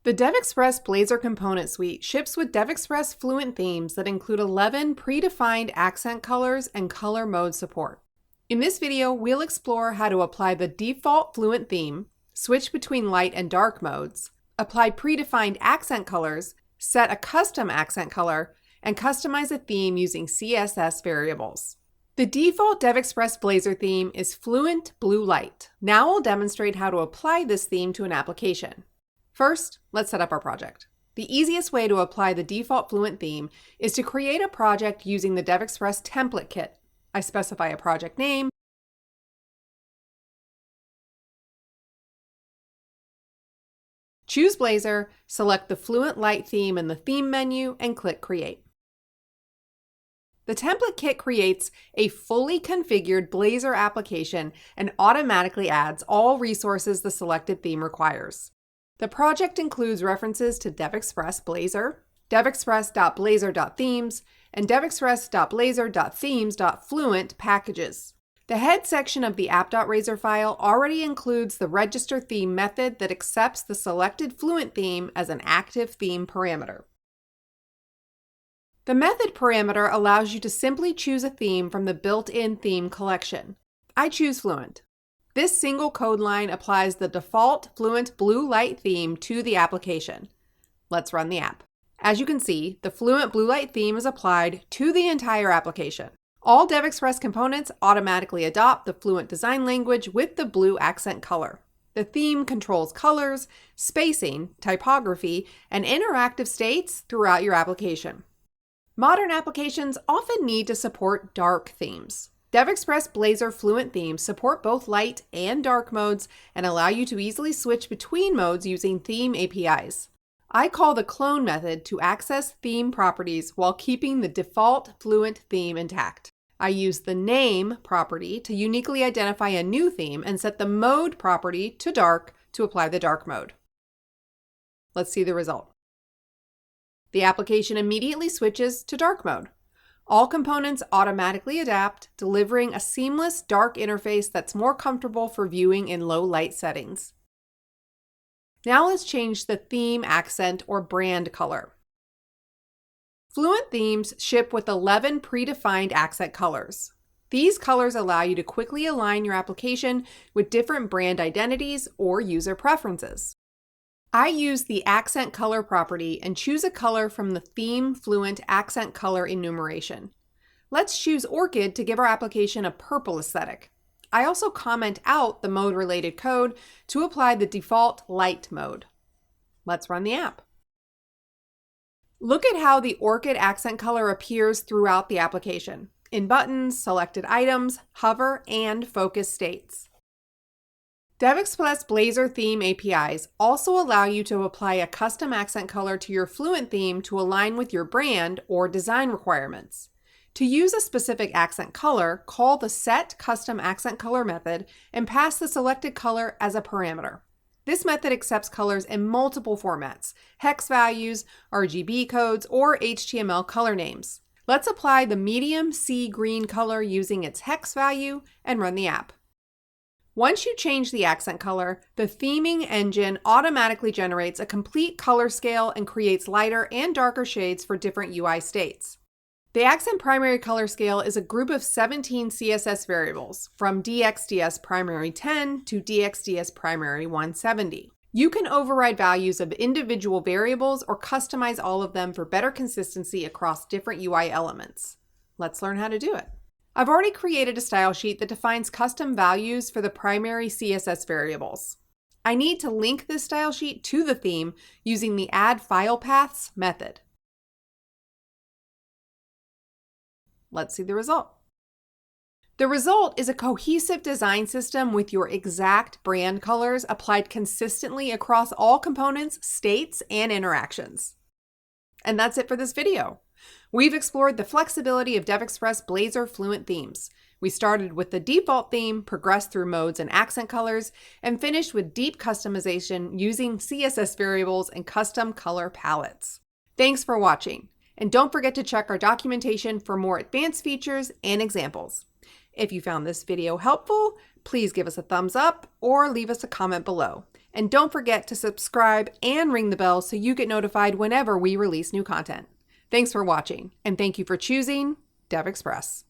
The DevExpress Blazor component suite ships with DevExpress Fluent themes that include 11 predefined accent colors and color mode support. In this video, we'll explore how to apply the default Fluent theme, switch between light and dark modes, apply predefined accent colors, set a custom accent color, and customize a theme using CSS variables. The default DevExpress Blazor theme is Fluent Blue Light. Now we'll demonstrate how to apply this theme to an application. First, let's set up our project. The easiest way to apply the default Fluent theme is to create a project using the DevExpress Template Kit. I specify a project name, choose Blazor, select the Fluent Light theme in the theme menu, and click Create. The Template Kit creates a fully configured Blazor application and automatically adds all resources the selected theme requires. The project includes references to DevExpress Blazor, DevExpress.blazor.themes, and DevExpress.blazor.themes.fluent packages. The head section of the app.razor file already includes the register theme method that accepts the selected Fluent theme as an active theme parameter. The method parameter allows you to simply choose a theme from the built-in theme collection. I choose Fluent. This single code line applies the default Fluent Blue Light theme to the application. Let's run the app. As you can see, the Fluent Blue Light theme is applied to the entire application. All DevExpress components automatically adopt the Fluent design language with the blue accent color. The theme controls colors, spacing, typography, and interactive states throughout your application. Modern applications often need to support dark themes. DevExpress Blazor Fluent themes support both light and dark modes and allow you to easily switch between modes using theme APIs. I call the clone method to access theme properties while keeping the default Fluent theme intact. I use the name property to uniquely identify a new theme and set the mode property to dark to apply the dark mode. Let's see the result. The application immediately switches to dark mode. All components automatically adapt, delivering a seamless dark interface that's more comfortable for viewing in low light settings. Now let's change the theme accent or brand color. Fluent themes ship with 11 predefined accent colors. These colors allow you to quickly align your application with different brand identities or user preferences. I use the accent color property and choose a color from the theme Fluent accent color enumeration. Let's choose Orchid to give our application a purple aesthetic. I also comment out the mode-related code to apply the default light mode. Let's run the app. Look at how the Orchid accent color appears throughout the application, in buttons, selected items, hover, and focus states. DevExpress Blazor theme APIs also allow you to apply a custom accent color to your Fluent theme to align with your brand or design requirements. To use a specific accent color, call the Set Custom Accent Color method and pass the selected color as a parameter. This method accepts colors in multiple formats: hex values, RGB codes, or HTML color names. Let's apply the medium sea green color using its hex value and run the app. Once you change the accent color, the theming engine automatically generates a complete color scale and creates lighter and darker shades for different UI states. The accent primary color scale is a group of 17 CSS variables, from DXDS primary 10 to DXDS primary 170. You can override values of individual variables or customize all of them for better consistency across different UI elements. Let's learn how to do it. I've already created a style sheet that defines custom values for the primary CSS variables. I need to link this style sheet to the theme using the Add File Paths method. Let's see the result. The result is a cohesive design system with your exact brand colors applied consistently across all components, states, and interactions. And that's it for this video. We've explored the flexibility of DevExpress Blazor Fluent themes. We started with the default theme, progressed through modes and accent colors, and finished with deep customization using CSS variables and custom color palettes. Thanks for watching, and don't forget to check our documentation for more advanced features and examples. If you found this video helpful, please give us a thumbs up or leave us a comment below. And don't forget to subscribe and ring the bell so you get notified whenever we release new content. Thanks for watching, and thank you for choosing DevExpress.